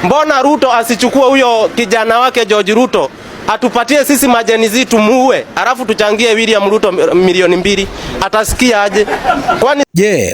Mbona Ruto asichukue huyo kijana wake George Ruto atupatie sisi majenizi tumuue, alafu tuchangie William Ruto milioni 2? Atasikia aje? Kwani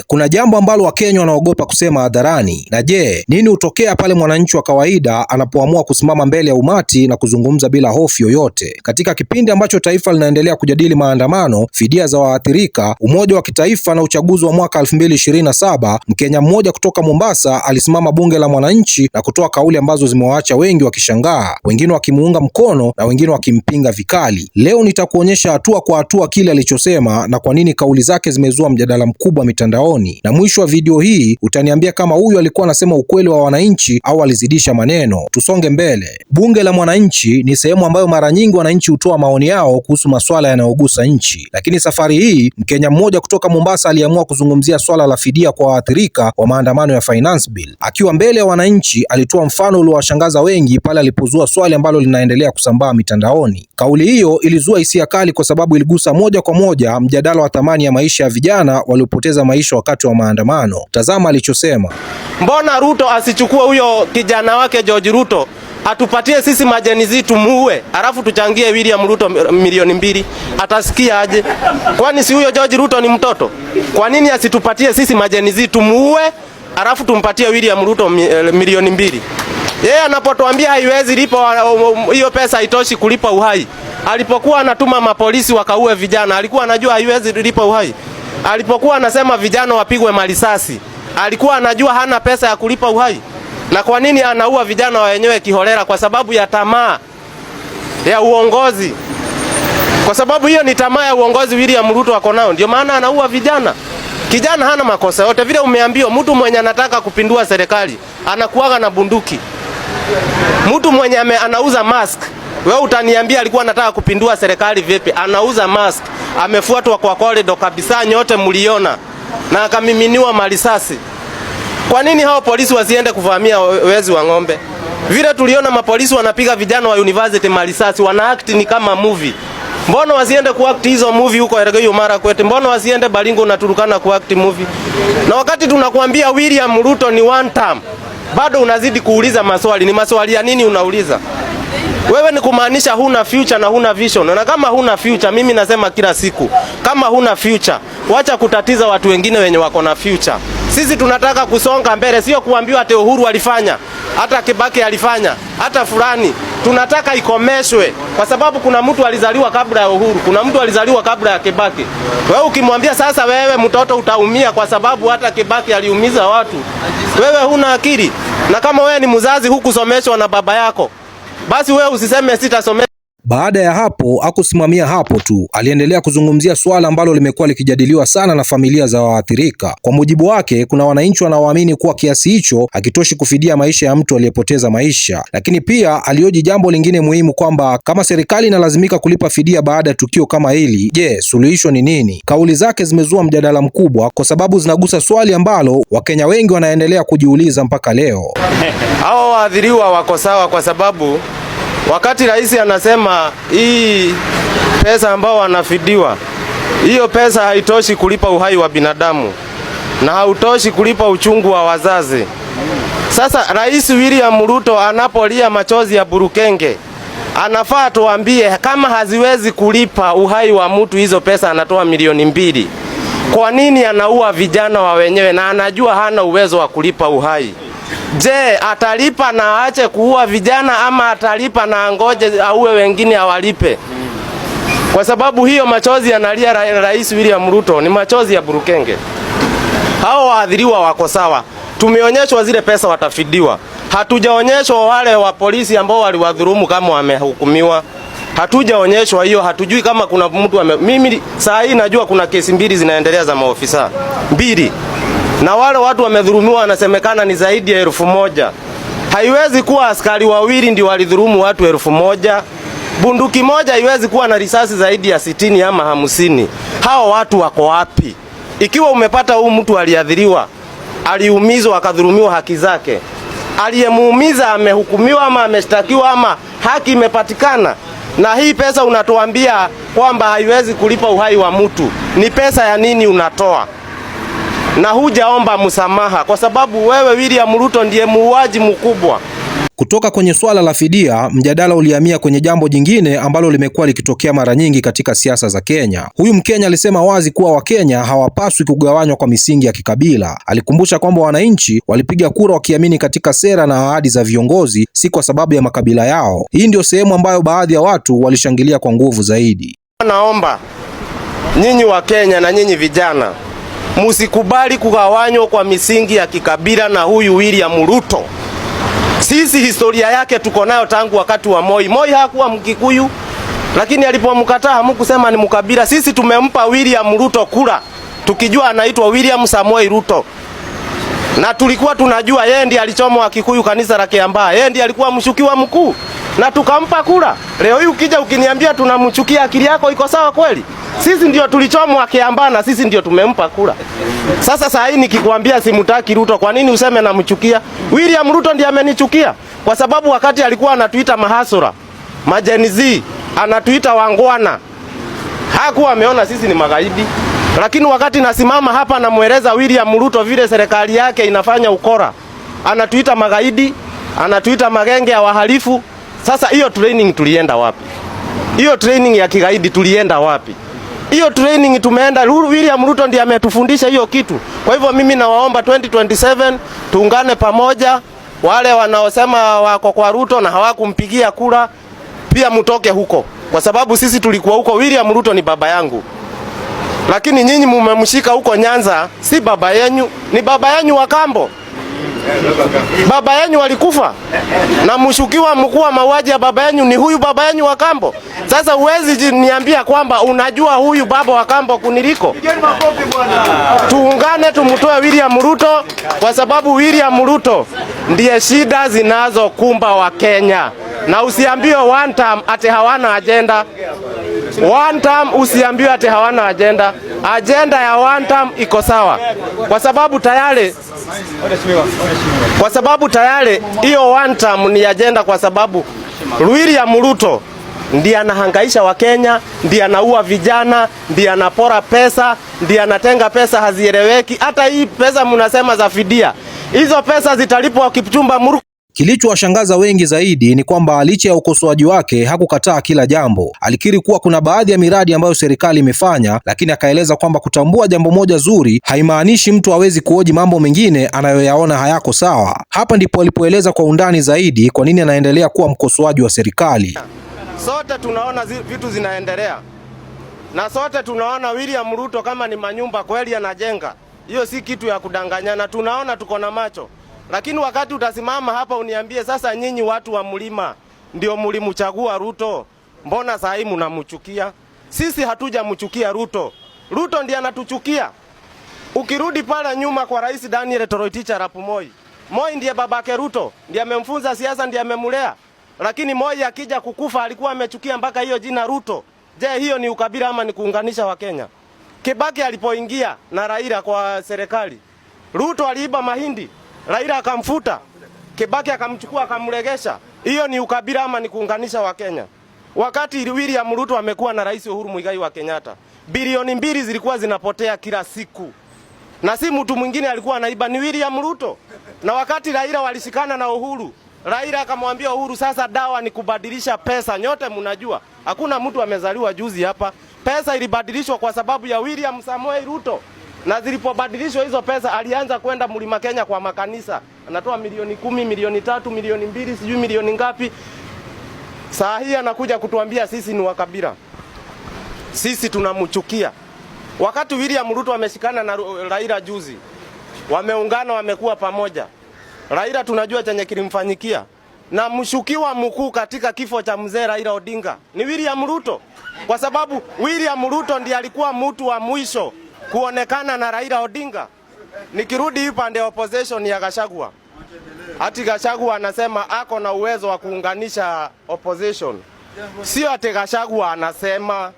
kuna jambo ambalo Wakenya wanaogopa kusema hadharani? Na nini hutokea pale mwananchi wa kawaida anapoamua kusimama mbele ya umati na kuzungumza bila hofu yoyote? Katika kipindi ambacho taifa linaendelea kujadili maandamano, fidia za waathirika, umoja wa kitaifa na uchaguzi wa mwaka 2027, Mkenya mmoja kutoka Mombasa alisimama bunge la mwananchi na kutoa kauli ambazo zimewaacha wengi wakishangaa, wengine wakimuunga mkono na wengine wakimpinga vikali. Leo nitakuonyesha hatua kwa hatua kile alichosema na kwa nini kauli zake zimezua mjadala mkubwa mitandaoni. Na mwisho wa video hii utaniambia kama huyu alikuwa anasema ukweli wa wananchi au alizidisha maneno. Tusonge mbele. Bunge la mwananchi ni sehemu ambayo mara nyingi wananchi hutoa maoni yao kuhusu masuala yanayogusa nchi. Lakini safari hii Mkenya mmoja kutoka Mombasa aliamua kuzungumzia swala la fidia kwa waathirika wa maandamano ya finance bill. Akiwa mbele ya wananchi, alitoa mfano uliowashangaza wengi pale alipozua swali ambalo linaendelea kusambaa mitandaoni. Kauli hiyo ilizua hisia kali kwa sababu iligusa moja kwa moja mjadala wa thamani ya maisha ya vijana waliopoteza maisha wakati wa maandamano. Tazama alichosema. Mbona Ruto asichukue huyo kijana wake George Ruto atupatie sisi majenizi tumuue, alafu tuchangie William Ruto milioni 2? Atasikia aje? Kwani si huyo George Ruto ni mtoto? Kwa nini asitupatie sisi majenizi tumuue, alafu tumpatie William Ruto milioni 2? Yeye anapotuambia haiwezi lipa, hiyo pesa haitoshi kulipa uhai. Alipokuwa anatuma mapolisi wakaue vijana, alikuwa anajua haiwezi lipa uhai. Alipokuwa anasema vijana wapigwe marisasi, alikuwa anajua hana pesa ya kulipa uhai. Na kwa nini anaua vijana wenyewe kiholela? Kwa sababu ya tamaa ya uongozi. Kwa sababu hiyo ni tamaa ya uongozi William Ruto ako nao, ndio maana anaua vijana. Kijana hana makosa yote, vile umeambiwa mtu mwenye anataka kupindua serikali anakuaga na bunduki. Mtu mwenye anauza mask, wewe utaniambia alikuwa anataka kupindua serikali vipi? Anauza mask, amefuatwa kwa corridor kabisa, nyote mliona, na akamiminiwa marisasi. Kwa nini hao polisi wasiende kuvamia wezi wa ng'ombe? Vile tuliona mapolisi wanapiga vijana wa university marisasi, wana act ni kama movie. Mbona wasiende kuact hizo movie huko Elgeyo Marakwet? Mbona wasiende Baringo na Turkana kuact movie? Na wakati tunakuambia William Ruto ni one term, bado unazidi kuuliza maswali. Ni maswali ya nini unauliza? Wewe ni kumaanisha huna future na huna vision. Na kama huna future, mimi nasema kila siku, kama huna future, wacha kutatiza watu wengine wenye wako na future. Sisi tunataka kusonga mbele, sio kuambiwa ate Uhuru alifanya, hata Kibaki alifanya, hata fulani. Tunataka ikomeshwe, kwa sababu kuna mtu alizaliwa kabla ya Uhuru, kuna mtu alizaliwa kabla ya Kibaki. Wewe ukimwambia sasa wewe mtoto utaumia kwa sababu hata Kibaki aliumiza watu, wewe huna akili. Na kama wewe ni mzazi hukusomeshwa na baba yako, basi wewe usiseme sitasomesha. Baada ya hapo hakusimamia hapo tu, aliendelea kuzungumzia swala ambalo limekuwa likijadiliwa sana na familia za waathirika. Kwa mujibu wake, kuna wananchi wanaoamini kuwa kiasi hicho hakitoshi kufidia maisha ya mtu aliyepoteza maisha. Lakini pia alioji jambo lingine muhimu, kwamba kama serikali inalazimika kulipa fidia baada ya tukio kama hili, suluhisho ni nini? Kauli zake zimezua mjadala mkubwa kwa sababu zinagusa swali ambalo Wakenya wengi wanaendelea kujiuliza mpaka leo. Hao waathiriwa wako sawa, kwa sababu wakati rais anasema hii pesa ambao wanafidiwa, hiyo pesa haitoshi kulipa uhai wa binadamu na hautoshi kulipa uchungu wa wazazi. Sasa Rais William Ruto anapolia machozi ya burukenge, anafaa tuambie kama haziwezi kulipa uhai wa mtu, hizo pesa anatoa milioni 2. Kwa nini anaua vijana wa wenyewe na anajua hana uwezo wa kulipa uhai? Je, atalipa na aache kuua vijana, ama atalipa na angoje auwe wengine awalipe? Kwa sababu hiyo machozi analia Rais William Ruto ni machozi ya burukenge. Hao waathiriwa wako sawa. Tumeonyeshwa zile pesa watafidiwa. Hatujaonyeshwa wale wa polisi ambao waliwadhulumu kama wamehukumiwa. Hatujaonyeshwa hiyo, hatujui kama kuna mtu mimi saa hii najua kuna kesi 2 zinaendelea za maofisa 2. Na wale watu wamedhulumiwa wanasemekana ni zaidi ya 1000. Haiwezi kuwa askari 2 ndio walidhulumu watu 1000. Bunduki moja haiwezi kuwa na risasi zaidi ya 60 ama 50. Hao watu wako wapi? Ikiwa umepata huyu mtu aliadhiriwa, aliumizwa, akadhulumiwa haki zake, aliyemuumiza amehukumiwa ama ameshtakiwa ama haki imepatikana, na hii pesa unatuambia kwamba haiwezi kulipa uhai wa mtu, ni pesa ya nini unatoa? Na hujaomba msamaha, kwa sababu wewe William Ruto ndiye muuaji mkubwa. Kutoka kwenye swala la fidia, mjadala ulihamia kwenye jambo jingine ambalo limekuwa likitokea mara nyingi katika siasa za Kenya. Huyu Mkenya alisema wazi kuwa Wakenya hawapaswi kugawanywa kwa misingi ya kikabila. Alikumbusha kwamba wananchi walipiga kura wakiamini katika sera na ahadi za viongozi, si kwa sababu ya makabila yao. Hii ndio sehemu ambayo baadhi ya watu walishangilia kwa nguvu zaidi. Naomba nyinyi wa Kenya na nyinyi vijana, musikubali kugawanywa kwa misingi ya kikabila na huyu William Ruto. Sisi historia yake tuko nayo tangu wakati wa Moi. Moi hakuwa Mkikuyu, lakini alipomkataa hamkusema ni mkabila. Sisi tumempa William Ruto kura tukijua anaitwa William Samoei Ruto. Na tulikuwa tunajua yeye ndiye alichoma Wakikuyu kanisa la Kiambaa. Yeye ndiye alikuwa mshukiwa mkuu na tukampa kura. Leo hii ukija ukiniambia tunamchukia, akili yako iko sawa kweli? Sisi ndio tulichomwa Kiambaa na sisi ndio tumempa kura. Sasa saa hii nikikwambia simutaki Ruto, kwa nini useme namchukia? William Ruto ndiye amenichukia kwa sababu wakati alikuwa anatuita mahasura, majenizi, anatuita wangwana, hakuwa ameona sisi ni magaidi. Lakini wakati nasimama hapa namueleza William Ruto vile serikali yake inafanya ukora, anatuita magaidi, anatuita magenge ya wahalifu. Sasa hiyo training tulienda wapi? Hiyo training ya kigaidi tulienda wapi? Hiyo training tumeenda, William Ruto ndiye ametufundisha hiyo kitu. Kwa hivyo mimi nawaomba 2027 tuungane pamoja. Wale wanaosema wako kwa Ruto na hawakumpigia kura pia mtoke huko, kwa sababu sisi tulikuwa huko. William Ruto ni baba yangu, lakini nyinyi mumemshika huko Nyanza. Si baba yenu, ni baba yenu wa kambo. Baba yenu walikufa na mshukiwa mkuu wa mauaji ya baba yenu ni huyu baba yenu wa kambo. Sasa uwezi niambia kwamba unajua huyu baba wa kambo kuniliko. Tuungane tumtoe William Ruto, kwa sababu William Ruto ndiye shida zinazokumba wa Kenya. Na usiambiwe one term ate hawana agenda. One term usiambiwe ate hawana agenda. Agenda ya one term iko sawa, kwa sababu tayari hiyo one term ni agenda, kwa sababu William Ruto ndiye anahangaisha wa Kenya, ndiye anaua vijana, ndiye anapora pesa, ndiye anatenga pesa hazieleweki. Hata hii pesa mnasema za fidia, hizo pesa zitalipwa Kipchumba Murkomen. Kilichowashangaza wengi zaidi ni kwamba licha ya ukosoaji wake hakukataa kila jambo. Alikiri kuwa kuna baadhi ya miradi ambayo serikali imefanya, lakini akaeleza kwamba kutambua jambo moja zuri haimaanishi mtu hawezi kuhoji mambo mengine anayoyaona hayako sawa. Hapa ndipo alipoeleza kwa undani zaidi kwa nini anaendelea kuwa mkosoaji wa serikali. Sote tunaona vitu zinaendelea, na sote tunaona William Ruto kama ni manyumba kweli anajenga. Hiyo si kitu ya kudanganyana, tunaona, tuko na macho. Lakini wakati utasimama hapa uniambie sasa, nyinyi watu wa mlima ndio mlimchagua Ruto, mbona saa hii mnamchukia? Sisi hatujamchukia Ruto. Ruto ndiye anatuchukia. Ukirudi pale nyuma kwa Rais Daniel Toroitich arap Moi, Moi ndiye babake Ruto, ndiye amemfunza siasa, ndiye amemulea. Lakini Moi akija kukufa alikuwa amechukia mpaka hiyo jina Ruto. Je, hiyo ni ukabila ama ni kuunganisha wa Kenya? Kibaki alipoingia na Raila kwa serikali, Ruto aliiba mahindi, Raila akamfuta, Kibaki akamchukua akamregesha. Hiyo ni ukabila ama ni kuunganisha wa Kenya? Wakati William Ruto amekuwa na Rais Uhuru Muigai wa Kenyatta, bilioni 2 zilikuwa zinapotea kila siku. Na si mtu mwingine alikuwa anaiba, ni William Ruto. Na wakati Raila walishikana na Uhuru, Raila akamwambia Uhuru, sasa dawa ni kubadilisha pesa. Nyote mnajua, hakuna mtu amezaliwa juzi hapa. Pesa ilibadilishwa kwa sababu ya William Samoei Ruto. Na zilipobadilishwa hizo pesa, alianza kwenda Mlima Kenya kwa makanisa. Anatoa milioni 10, milioni 3, milioni 2, sijui milioni ngapi. Saa hii anakuja kutuambia sisi ni wakabila. Sisi tunamchukia. Wakati William Ruto ameshikana na Raila juzi, wameungana, wamekuwa pamoja. Raila tunajua chenye kilimfanyikia. Na mshukiwa mkuu katika kifo cha mzee Raila Odinga ni William Ruto. Kwa sababu William Ruto ndiye alikuwa mtu wa mwisho kuonekana na Raila Odinga. Nikirudi upande opposition ya Gachagua, ati Gachagua anasema ako na uwezo wa kuunganisha opposition. Sio ati Gachagua anasema,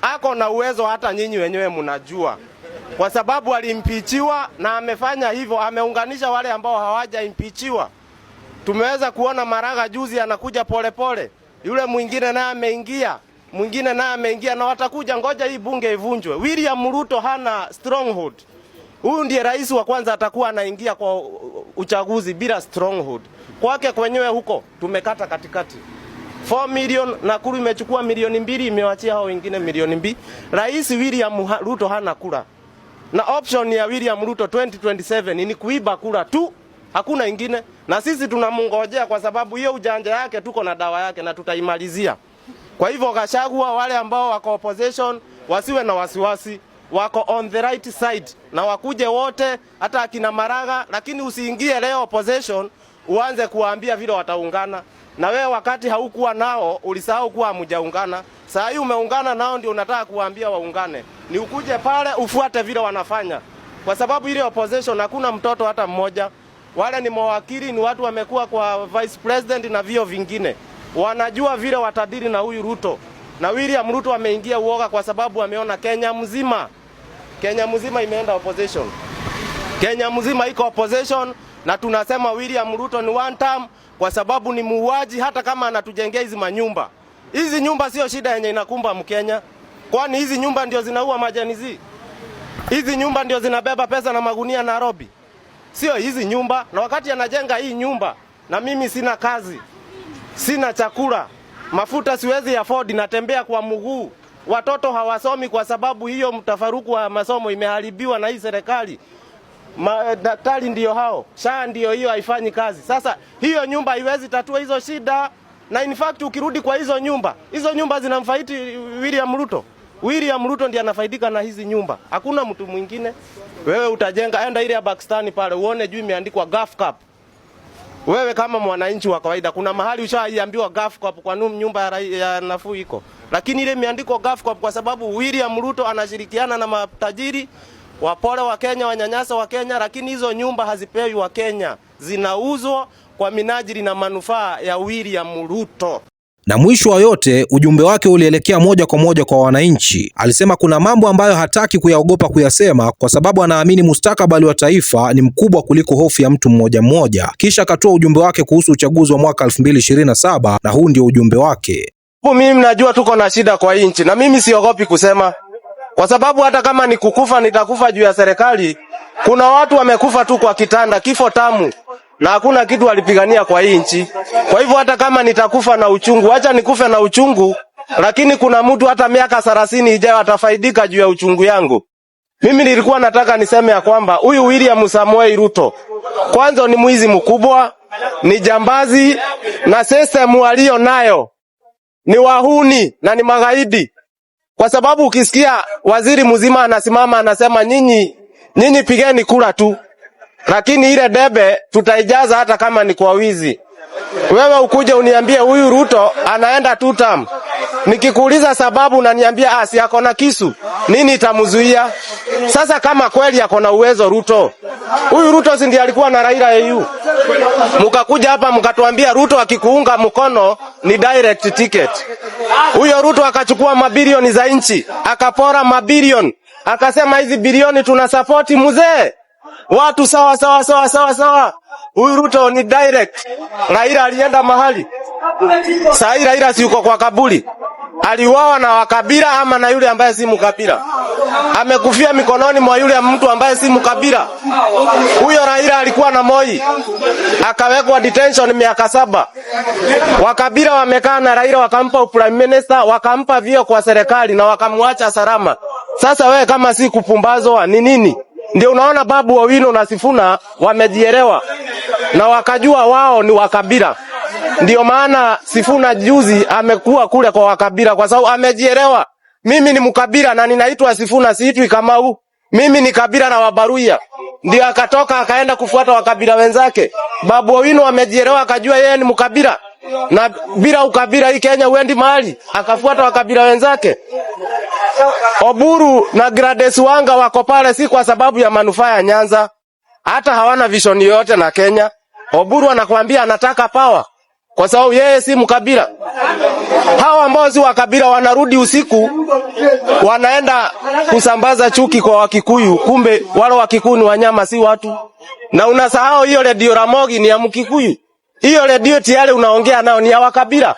ako na uwezo, hata nyinyi wenyewe mnajua. Kwa sababu alimpichiwa na amefanya hivyo, ameunganisha wale ambao hawaja impichiwa. Tumeweza kuona Maraga juzi anakuja polepole, yule mwingine naye ameingia, mwingine naye ameingia, na watakuja, ngoja hii bunge ivunjwe. William Ruto hana stronghold. Huyu ndiye rais wa kwanza atakuwa anaingia kwa uchaguzi bila stronghold. Kwake kwenyewe huko tumekata katikati. 4 million, Nakuru imechukua milioni 2, imewachia hao wengine milioni 2. Rais William Ruto hana kura. Na option ya William Ruto 2027 ni kuiba kura tu, hakuna ingine. Na sisi tunamngojea kwa sababu hiyo ujanja yake tuko na dawa yake na tutaimalizia. Kwa hivyo Gachagua, wale ambao wako opposition wasiwe na wasiwasi, wako on the right side na wakuje wote, hata akina Maraga, lakini usiingie leo opposition uanze kuwaambia vile wataungana. Na wewe wakati haukuwa nao ulisahau kuwa hamjaungana. Sasa hii umeungana nao ndio unataka kuwaambia waungane. Ni ukuje pale ufuate vile wanafanya. Kwa sababu ile opposition hakuna mtoto hata mmoja. Wale ni mawakili, ni watu wamekuwa kwa vice president na vio vingine. Wanajua vile watadili na huyu Ruto. Na William Ruto ameingia uoga kwa sababu ameona Kenya mzima imeenda opposition. Kenya mzima iko opposition na tunasema William Ruto ni one term kwa sababu ni muuaji. Hata kama anatujengea hizi manyumba. Hizi nyumba sio shida yenye inakumba Mkenya. Kwani hizi nyumba ndio zinaua majanizi? Hizi nyumba ndio zinabeba pesa na magunia Nairobi? Sio hizi nyumba. Na wakati anajenga hii nyumba na mimi sina kazi, sina chakula, mafuta siwezi afford, natembea kwa mguu. Watoto hawasomi kwa sababu hiyo mtafaruku wa masomo imeharibiwa na hii serikali. Daktari ndio hao, SHA ndio hiyo haifanyi kazi. Sasa hiyo nyumba haiwezi tatua hizo shida. Na in fact ukirudi kwa hizo nyumba zinamfaidi William Ruto. William Ruto ndiye anafaidika na hizi nyumba. Hakuna mtu mwingine. Wewe utajenga, enda ile ya Pakistan pale uone juu imeandikwa Gulf Cup. Wewe kama mwananchi wa kawaida kuna mahali ushaiambiwa Gulf Cup kwa nini nyumba ya nafuu iko. Lakini ile imeandikwa Gulf Cup kwa sababu William Ruto anashirikiana na matajiri wapole wa Kenya, wanyanyasa wa Kenya, lakini hizo nyumba hazipewi wa Kenya. Zinauzwa kwa minajili na manufaa ya William Ruto. Na mwisho wa yote ujumbe wake ulielekea moja kwa moja kwa wananchi. Alisema kuna mambo ambayo hataki kuyaogopa kuyasema kwa sababu anaamini mustakabali wa taifa ni mkubwa kuliko hofu ya mtu mmoja mmoja. Kisha akatoa ujumbe wake kuhusu uchaguzi wa mwaka 2027 na huu ndio ujumbe wake. Mimi najua tuko na shida kwa nchi na mimi siogopi kusema. Kwa sababu hata kama ni kukufa nitakufa juu ya serikali. Kuna watu wamekufa tu kwa kitanda, kifo tamu. Na hakuna kitu walipigania kwa hii nchi. Kwa hivyo hata kama nitakufa na uchungu, acha nikufe na uchungu, lakini kuna mtu hata miaka 30 ijayo atafaidika juu ya uchungu yangu. Mimi nilikuwa nataka niseme ya kwamba huyu William Samoei Ruto kwanza ni mwizi mkubwa, ni jambazi na system walio nayo ni wahuni na ni magaidi. Kwa sababu ukisikia waziri mzima anasimama anasema nyinyi pigeni kura tu. Lakini ile debe tutaijaza hata kama ni kwa wizi. Wewe ukuje uniambie huyu Ruto anaenda 2 term. Nikikuuliza sababu unaniambia si yako na kisu. Nini itamzuia? Sasa kama kweli yako na uwezo Ruto. Huyu Ruto si ndiye alikuwa na Raila AU. Mkakuja hapa mkatuambia Ruto akikuunga mkono ni direct ticket. Huyo Ruto akachukua mabilioni za nchi, akapora mabilioni. Akasema hizi bilioni tunasupport mzee. Watu sawa. Huyu Ruto ni direct. Raila alienda mahali. Sasa Raila si yuko kwa kaburi. Aliuawa na wakabila ama na yule ambaye si mkabila. Amekufia mikononi mwa yule mtu ambaye si mkabila. Huyo Raila alikuwa na Moi. Akawekwa detention miaka 7. Wakabila wamekaa na Raila wakampa prime minister, wakampa vio kwa serikali na wakamwacha salama. Sasa wewe kama si kupumbazwa ni nini? Ndio unaona Babu Owino na Sifuna wamejielewa na wakajua wao ni wakabila. Ndio maana Sifuna juzi amekuwa kule kwa wakabila kwa sababu amejielewa. Mimi ni mkabila na ninaitwa Sifuna, siitwi Kamau. Mimi ni kabila na Wabaruya. Ndio akatoka akaenda kufuata wakabila wenzake. Babu Owino amejielewa akajua yeye ni mkabila. Na bila ukabila hii Kenya uendi mahali, akafuata wakabila wenzake. Oburu na Gladys Wanga wako pale si kwa sababu ya manufaa ya Nyanza. Hata hawana vision yoyote na Kenya. Oburu anakuambia anataka power kwa sababu yeye si mkabila. Hao ambao si wakabila wanarudi usiku wanaenda kusambaza chuki kwa Wakikuyu, kumbe wale Wakikuyu ni wanyama si watu. Na unasahau hiyo Radio Ramogi ni ya Mkikuyu. Hiyo radio tayari unaongea nayo ni ya wakabila.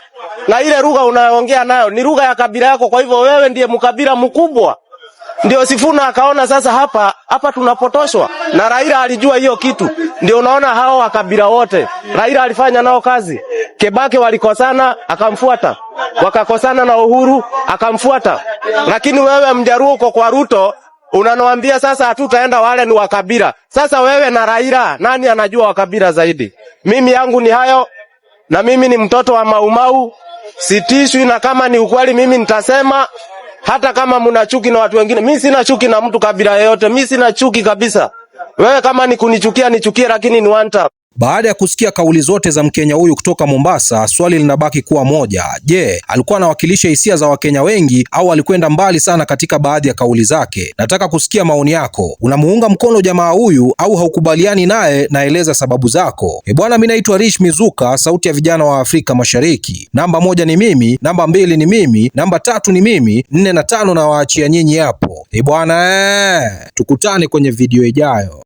Na ile lugha unaongea nayo ni lugha ya kabila yako, kwa hivyo wewe ndiye mkabila mkubwa. Ndio Sifuna akaona sasa hapa tunapotoshwa, na Raila alijua hiyo kitu. Ndio unaona hao wakabila wote Raila alifanya nao kazi. Kebake walikosana akamfuata, wakakosana na Uhuru akamfuata. Lakini wewe Mjaruo uko kwa Ruto unanoambia sasa hatutaenda, wale ni wakabila. Sasa wewe na Raila nani anajua wakabila zaidi? Mimi yangu ni hayo, na mimi ni mtoto wa Maumau, sitishwi, na kama ni ukweli mimi nitasema. Hata kama mna chuki na watu wengine, mimi sina chuki na mtu kabila yoyote, mimi sina chuki kabisa. Wewe kama ni kunichukia nichukie, lakini ni one time. Baada ya kusikia kauli zote za Mkenya huyu kutoka Mombasa, swali linabaki kuwa moja. Je, alikuwa anawakilisha hisia za Wakenya wengi au alikwenda mbali sana katika baadhi ya kauli zake? Nataka kusikia maoni yako. Unamuunga mkono jamaa huyu au haukubaliani naye? Naeleza sababu zako. Bwana, mimi naitwa Rich Mizuka, sauti ya vijana wa Afrika Mashariki. Namba 1 ni mimi, namba 2 ni mimi, namba 3 ni mimi, 4 na 5 na waachia nyinyi hapo. Bwana, tukutane kwenye video ijayo.